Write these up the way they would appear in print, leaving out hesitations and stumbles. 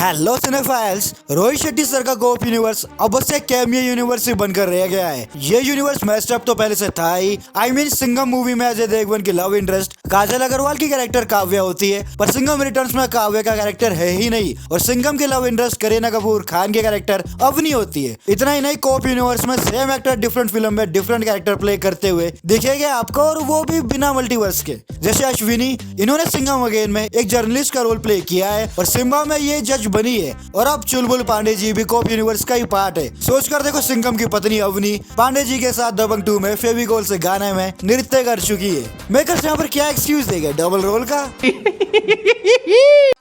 Hello cinephiles, Rohit Shetty sir का कोप universe अब बस एक कैमियो यूनिवर्स ही बनकर रह गया है। ये यूनिवर्स मैस्ड अप तो पहले से था ही। आई मीन सिंघम मूवी में अजय देवगन की लव इंटरेस्ट काजल अग्रवाल की कैरेक्टर काव्या होती है, पर सिंघम रिटर्न्स में काव्या का कैरेक्टर है ही नहीं और सिंघम की लव इंटरेस्ट करीना कपूर खान की कैरेक्टर अवनी होती है। इतना ही नहीं, कोप यूनिवर्स में सेम एक्टर डिफरेंट फिल्म में डिफरेंट कैरेक्टर प्ले करते हुए दिखेगा आपको, और वो भी बिना मल्टीवर्स के। जैसे अश्विनी, इन्होंने सिंघम अगेन में एक जर्नलिस्ट का रोल प्ले किया है और सिम्बा में ये जज बनी है, और अब चुलबुल पांडे जी भी कोप यूनिवर्स का ही पार्ट है। सोच कर देखो, सिंघम की पत्नी अवनी पांडे जी के साथ दबंग 2 में फेविकोल से गाने में नृत्य कर चुकी है। मेकर्स यहाँ पर क्या एक्सक्यूज देंगे डबल रोल का।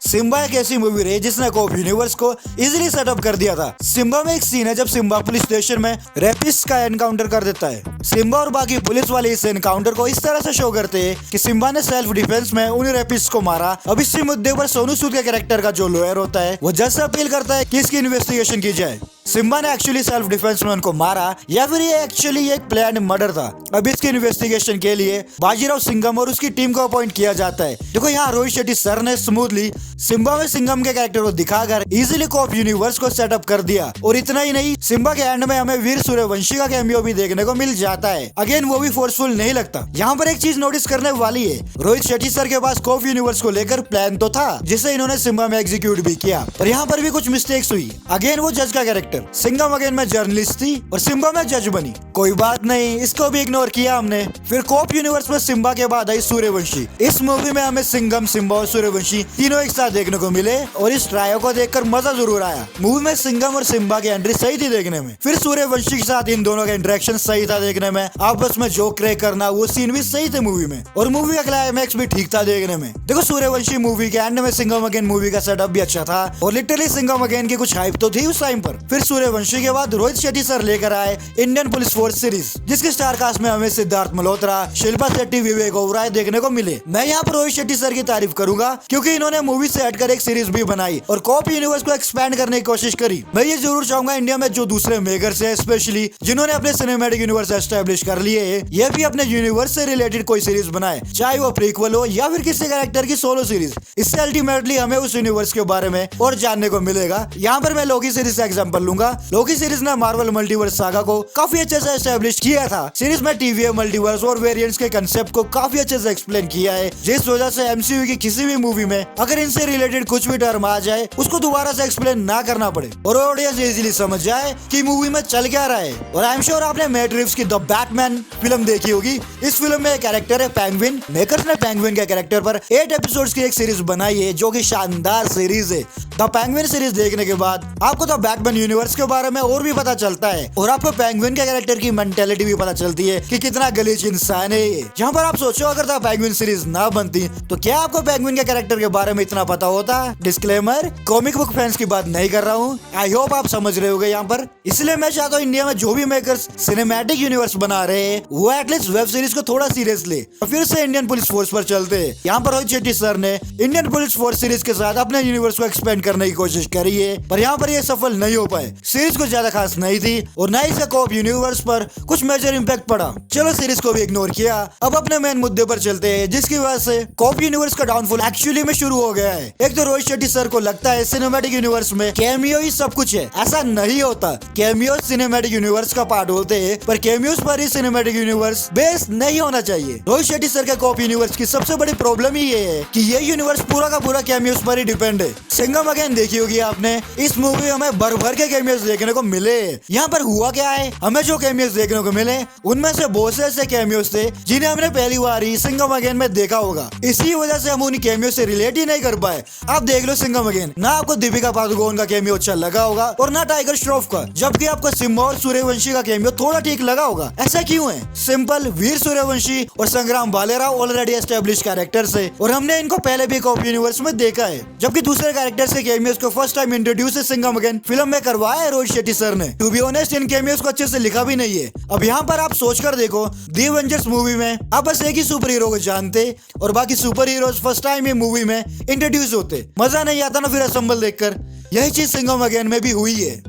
सिम्बा एक ऐसी मूवी रही जिसने कोप यूनिवर्स को इजीली सेटअप कर दिया था। सिम्बा में एक सीन है जब सिम्बा पुलिस स्टेशन में रैपिस्ट का एनकाउंटर कर देता है। सिम्बा और बाकी पुलिस वाले इस एनकाउंटर को इस तरह से शो करते हैं कि सिम्बा ने सेल्फ डिफेंस में उन रैपिस्ट को मारा। अब इसी मुद्दे पर सोनू सूद के कैरेक्टर का जो लॉयर होता है वो जज से अपील करता है कि इसकी इन्वेस्टिगेशन की जाए। सिम्बा ने एक्चुअली सेल्फ डिफेंस में उनको मारा या फिर ये एक्चुअली एक प्लान मर्डर था। अब इसकी इन्वेस्टिगेशन के लिए बाजीराव सिंघम और उसकी टीम को अपॉइंट किया जाता है। देखो, यहाँ रोहित शेट्टी सर ने स्मूथली सिम्बा में सिंघम के कैरेक्टर को दिखाकर इजीली कोप यूनिवर्स को सेटअप कर दिया। और इतना ही नहीं, सिम्बा के एंड में हमें वीर सूर्यवंशी का कैमियो भी देखने को मिल जाता है। अगेन वो भी फोर्सफुल नहीं लगता। यहाँ पर एक चीज नोटिस करने वाली है, रोहित शेट्टी सर के पास कोप यूनिवर्स को लेकर प्लान तो था जिसे इन्होंने सिम्बा में एग्जीक्यूट भी किया, पर यहाँ पर भी कुछ मिस्टेक्स हुई। अगेन वो जज का कैरेक्टर, सिंघम अगेन में जर्नलिस्ट थी और सिम्बा में जज बनी। कोई बात नहीं, इसको भी इग्नोर किया हमने। फिर कोप यूनिवर्स में सिम्बा के बाद आई सूर्यवंशी। इस मूवी में हमें सिंघम, सिम्बा और सूर्यवंशी तीनों एक साथ देखने को मिले और इस ट्रायो को देखकर मजा जरूर आया। मूवी में सिंघम और सिम्बा की एंट्री सही थी देखने में। फिर सूर्यवंशी के साथ इन दोनों का इंटरेक्शन सही था देखने में। आपस में जोक क्रेक करना, वो सीन भी सही थे मूवी में, और मूवी का क्लाइमैक्स भी ठीक था देखने में। देखो, सूर्यवंशी मूवी के एंड में सिंघम अगेन मूवी का सेटअप भी अच्छा था और लिटरली सिंघम अगेन की कुछ हाइप तो थी उस टाइम पर। फिर सूर्यवंशी के बाद रोहित शेट्टी सर लेकर आए इंडियन पुलिस फोर्स सीरीज, जिसके स्टार कास्ट में हमें सिद्धार्थ मल्होत्रा, शिल्पा शेट्टी, विवेक ओबराय देखने को मिले। मैं यहाँ पर रोहित शेट्टी सर की तारीफ करूंगा क्योंकि इन्होंने मूवी से हटकर एक सीरीज भी बनाई और कोप यूनिवर्स को एक्सपैंड करने की कोशिश करी। मैं ये जरूर चाहूंगा इंडिया में जो दूसरे मेकर्स हैं, स्पेशली जिन्होंने अपने सिनेमैटिक यूनिवर्स एस्टेब्लिश कर लिए है, ये भी अपने यूनिवर्स से रिलेटेड कोई सीरीज बनाए, चाहे वो प्रीक्वल हो या फिर किसी कैरेक्टर की सोलो सीरीज। इससे अल्टीमेटली हमें उस यूनिवर्स के बारे में और जानने को मिलेगा। यहाँ पर मैं लोकी सीरीज का एग्जांपल लूंगा। लोकी सीरीज ने मार्वल मल्टीवर्स सागा को काफी अच्छे से एस्टेब्लिश किया था। सीरीज में टीवीए मल्टीवर्स और वेरिएंट्स के कंसेप्ट को काफी अच्छे से एक्सप्लेन किया है, जिस वजह से एमसीयू की किसी भी मूवी में अगर इनसे रिलेटेड कुछ भी टर्म आ जाए उसको दोबारा से एक्सप्लेन ना करना पड़े और ऑडियंस इजीली समझ जाए कि मूवी में चल क्या रहा है। और आई एम श्योर आपने मैट रिव्स की द बैटमैन फिल्म देखी होगी। इस फिल्म में एक कैरेक्टर है पेंगुइन। मेकर्स ने पेंगुइन के कैरेक्टर पर 8 एपिसोड्स की एक सीरीज बनाई है जो कि शानदार सीरीज है। द पेंगुइन सीरीज देखने के बाद आपको द बैटमैन यूनिवर्स के बारे में और भी पता चलता है और आपको पेंगुइन के कैरेक्टर की मेंटेलिटी भी पता चलती है कि कितना गलीज इंसान है ये। जहाँ पर आप सोचो अगर द पेंगुइन सीरीज ना बनती तो क्या आपको पेंगुइन के कैरेक्टर के बारे में इतना पता होता। डिस्क्लेमर, कॉमिक बुक फैंस की बात नहीं कर रहा हूँ। आई होप आप समझ रहे होगे यहाँ पर। इसलिए मैं चाहता हूँ इंडिया में जो भी मेकर्स सिनेमैटिक यूनिवर्स बना रहे हैं वो एटलीस्ट वेब सीरीज को थोड़ा सीरियस ले और फिर से इंडियन पुलिस फोर्स पर चलते हैं। यहाँ पर रोहित शेट्टी सर ने इंडियन पुलिस फोर्स सीरीज के साथ अपने यूनिवर्स को एक्सपेंड करने की कोशिश करी है, पर यहाँ पर ये सफल नहीं हो पाए। सीरीज कुछ ज्यादा खास नहीं थी और न ही इसका कोप यूनिवर्स पर कुछ मेजर इम्पैक्ट पड़ा। चलो, सीरीज को भी इग्नोर किया, अब अपने मेन मुद्दे पर चलते हैं जिसकी वजह से कोप यूनिवर्स का डाउनफॉल एक्चुअली में शुरू हो गया है। एक तो रोहित शेट्टी सर को लगता है सिनेमैटिक यूनिवर्स में कैमियो ही सब कुछ है। ऐसा नहीं होता। कैमियो सिनेमैटिक यूनिवर्स का पार्ट होते हैं, पर कैमियोस पर ही सिनेमैटिक यूनिवर्स बेस नहीं होना चाहिए। रोहित शेट्टी सर के कोप यूनिवर्स की सबसे बड़ी प्रॉब्लम ही ये है कि ये यूनिवर्स पूरा का पूरा कैमियोस पर ही डिपेंड है। सिंघम अगेन देखी होगी आपने, इस मूवी में हमें भर भर के कैमियोस देखने को मिले। यहाँ पर हुआ क्या है, हमें जो कैमियोस देखने को मिले उनमें से बहुत से ऐसे कैमियोस थे जिन्हें हमने पहली बार ही सिंघम अगेन में देखा होगा। इसी वजह से हम उन कैमियो से रिलेट ही नहीं कर पाए। आप देख लो सिंघम अगेन, ना आपको दीपिका पादुकोण का कैमियो अच्छा लगा होगा और ना टाइगर श्रॉफ का, जबकि आपको सिम्बा और सूर्यवंशी का कैमियो थोड़ा ठीक लगा होगा। ऐसा क्यों है? सिंपल, वीर सूर्यवंशी और संग्राम भालेराव ऑलरेडी एस्टेब्लिश कैरेक्टर्स है और हमने इनको पहले भी कोप यूनिवर्स में देखा है, जबकि दूसरे कैरेक्टर्स के कैमियोस को first time introduce Singham again film में करवाया है रोहित शेट्टी सर ने। टू बी ऑनेस्ट, इन कैमियोस को अच्छे से लिखा भी नहीं है। अब यहाँ पर आप सोचकर देखो, दी एवेंजर्स मूवी में आप बस एक ही सुपर हीरो को जानते और बाकी सुपर हीरोज फर्स्ट टाइम ये मूवी में इंट्रोड्यूस होते। मजा नहीं आता ना फिर असम्बल देखकर। यही चीज सिंघम अगेन में भी हुई है।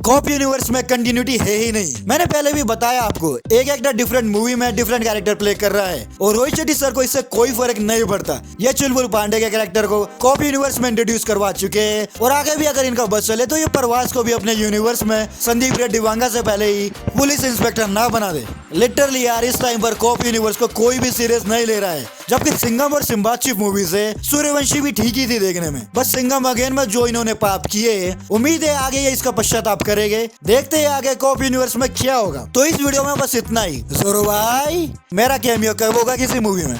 कॉप यूनिवर्स में कंटिन्यूटी है ही नहीं। मैंने पहले भी बताया आपको, एक एक्टर डिफरेंट मूवी में डिफरेंट कैरेक्टर प्ले कर रहा है और रोहित शेट्टी सर को इससे कोई फर्क नहीं पड़ता। ये चुलबुल पांडे के कैरेक्टर को कॉप यूनिवर्स में इंट्रोड्यूस करवा चुके हैं और आगे भी अगर इनका बस चले तो ये प्रवास को भी अपने यूनिवर्स में संदीप रेड्डी वांगा से पहले ही पुलिस इंस्पेक्टर ना बना दे। लिटरली यार इस टाइम पर कॉप यूनिवर्स को कोई भी सीरियस नहीं ले रहा है, जबकि सिंघम और सिम्बा चीफ मूवी से सूर्यवंशी भी ठीक ही थी देखने में। बस सिंघम अगेन में जो इन्होंने पाप किए, उम्मीद है आगे ये इसका पश्चाताप करेंगे। देखते हैं आगे कॉप यूनिवर्स में क्या होगा। तो इस वीडियो में बस इतना ही। जोरो भाई मेरा कैमियो कब होगा किसी मूवी में?